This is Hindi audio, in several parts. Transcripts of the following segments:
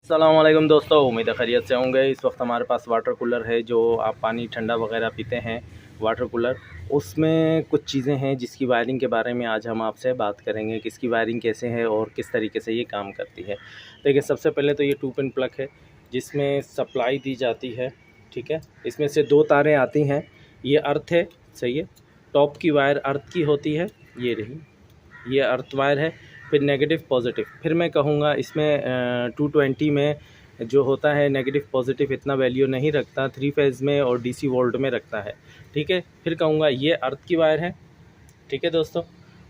अस्सलाम वालेकुम दोस्तों, उम्मीद है खैरियत से होंगे। इस वक्त हमारे पास वाटर कूलर है, जो आप पानी ठंडा वगैरह पीते हैं वाटर कूलर। उसमें कुछ चीज़ें हैं जिसकी वायरिंग के बारे में आज हम आपसे बात करेंगे कि इसकी वायरिंग कैसे है और किस तरीके से ये काम करती है। देखिए, सबसे पहले तो ये 2 पिन प्लग है जिसमें सप्लाई दी जाती है। ठीक है, इसमें से 2 तारें आती हैं। ये अर्थ है, सही है। टॉप की वायर अर्थ की होती है, ये रही, ये अर्थ वायर है। फिर नेगेटिव पॉजिटिव, फिर मैं कहूँगा इसमें 220 में जो होता है नेगेटिव पॉजिटिव इतना वैल्यू नहीं रखता, 3 फेज़ में और डीसी वोल्ट में रखता है। ठीक है, फिर कहूँगा ये अर्थ की वायर है। ठीक है दोस्तों,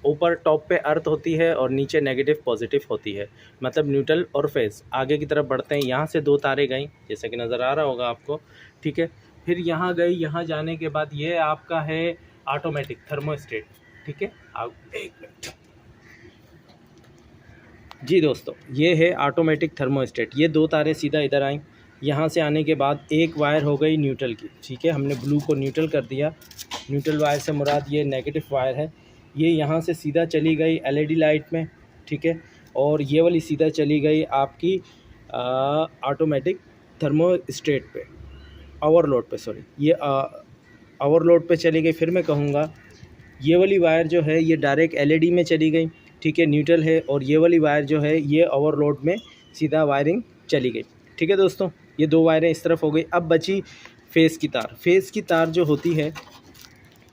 ऊपर टॉप पे अर्थ होती है और नीचे नेगेटिव पॉजिटिव होती है, मतलब न्यूट्रल और फेज़। आगे की तरफ बढ़ते हैं, यहाँ से 2 तारें गई जैसे कि नज़र आ रहा होगा आपको। ठीक है, फिर यहाँ गई, यहाँ जाने के बाद ये आपका है ऑटोमेटिक थर्मोस्टेट। ठीक है, आप एक मिनट जी दोस्तों, ये है ऑटोमेटिक थर्मोस्टेट। ये 2 तारें सीधा इधर आईं, यहाँ से आने के बाद एक वायर हो गई न्यूट्रल की। ठीक है, हमने ब्लू को न्यूट्रल कर दिया। न्यूट्रल वायर से मुराद ये नेगेटिव वायर है। ये यहाँ से सीधा चली गई एलईडी लाइट में। ठीक है, और ये वाली सीधा चली गई आपकी ऑटोमेटिक थर्मोस्टेट पे, ओवरलोड पे, सॉरी, ये ओवरलोड पे चली गई। फिर मैं कहूँगा ये वाली वायर जो है ये डायरेक्ट एलईडी में चली गई। ठीक है, न्यूट्रल है, और ये वाली वायर जो है ये ओवरलोड में सीधा वायरिंग चली गई। ठीक है दोस्तों, ये 2 वायरें इस तरफ हो गई। अब बची फेज़ की तार। फेज़ की तार जो होती है,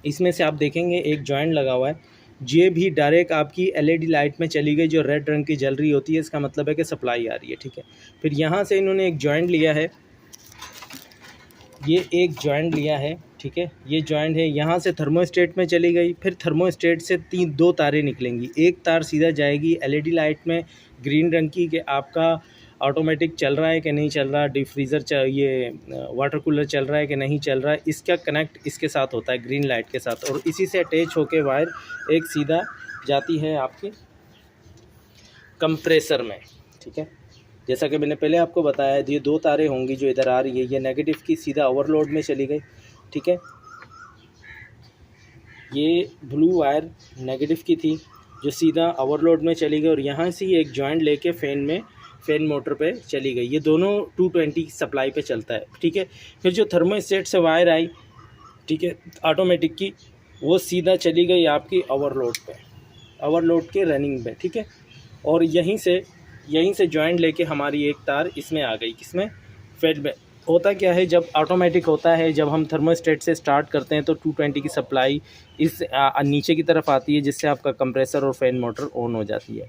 इसमें से आप देखेंगे एक जॉइंट लगा हुआ है। ये भी डायरेक्ट आपकी एलईडी लाइट में चली गई, जो रेड रंग की जल रही होती है, इसका मतलब है कि सप्लाई आ रही है। ठीक है, फिर यहाँ से इन्होंने एक जॉइंट लिया है, ये एक जॉइंट लिया है। ठीक है, ये जॉइंट है, यहाँ से थर्मोस्टेट में चली गई। फिर थर्मोस्टेट से 2 तारें निकलेंगी। एक तार सीधा जाएगी एलईडी लाइट में ग्रीन रंग की, कि आपका ऑटोमेटिक चल रहा है कि नहीं चल रहा, डीप फ्रीज़र ये वाटर कूलर चल रहा है कि नहीं चल रहा है। इसका कनेक्ट इसके साथ होता है, ग्रीन लाइट के साथ, और इसी से अटैच होकर वायर एक सीधा जाती है आपके कंप्रेसर में। ठीक है, जैसा कि मैंने पहले आपको बताया, ये 2 तारें होंगी जो इधर आ रही है, ये नेगेटिव की सीधा ओवरलोड में चली गई। ठीक है, ये ब्लू वायर नेगेटिव की थी जो सीधा ओवरलोड में चली गई, और यहाँ से एक जॉइंट लेके फ़ैन मोटर पे चली गई। ये दोनों 220 सप्लाई पे चलता है। ठीक है, फिर जो थर्मोस्टेट से वायर आई, ठीक है, ऑटोमेटिक की, वो सीधा चली गई आपकी ओवरलोड पे, ओवरलोड के रनिंग में। ठीक है, और यहीं से जॉइंट लेके हमारी एक तार इसमें आ गई, किसमें, फेड में। होता क्या है, जब ऑटोमेटिक होता है, जब हम थर्मोस्टेट से स्टार्ट करते हैं तो 220 की सप्लाई इस नीचे की तरफ आती है, जिससे आपका कंप्रेसर और फैन मोटर ऑन हो जाती है।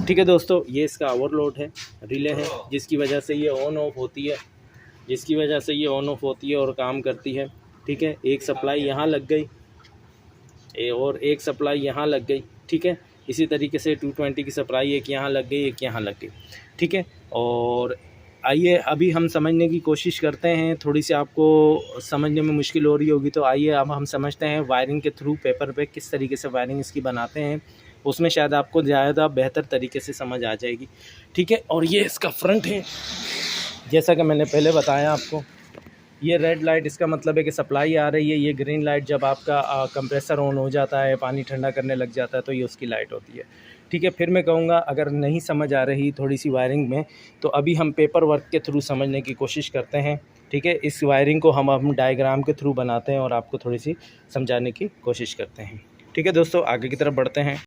ठीक है दोस्तों, ये इसका ओवरलोड है, रिले है, जिसकी वजह से ये ऑन ऑफ होती है, और काम करती है। ठीक है, एक सप्लाई यहाँ लग गई और एक सप्लाई यहाँ लग गई। ठीक है, इसी तरीके से 220 की सप्लाई एक यहाँ लग गई, एक यहाँ लग गई। ठीक है, और आइए अभी हम समझने की कोशिश करते हैं। थोड़ी सी आपको समझने में मुश्किल हो रही होगी, तो आइए अब हम समझते हैं वायरिंग के थ्रू पेपर पे किस तरीके से वायरिंग इसकी बनाते हैं। उसमें शायद आपको ज़्यादा बेहतर तरीके से समझ आ जाएगी। ठीक है, और ये इसका फ्रंट है, जैसा कि मैंने पहले बताया आपको। ये रेड लाइट, इसका मतलब है कि सप्लाई आ रही है। ये ग्रीन लाइट, जब आपका कंप्रेसर ऑन हो जाता है, पानी ठंडा करने लग जाता है, तो ये उसकी लाइट होती है। ठीक है, फिर मैं कहूँगा अगर नहीं समझ आ रही थोड़ी सी वायरिंग में, तो अभी हम पेपर वर्क के थ्रू समझने की कोशिश करते हैं। ठीक है, इस वायरिंग को हम डायग्राम के थ्रू बनाते हैं और आपको थोड़ी सी समझाने की कोशिश करते हैं। ठीक है दोस्तों, आगे की तरफ बढ़ते हैं।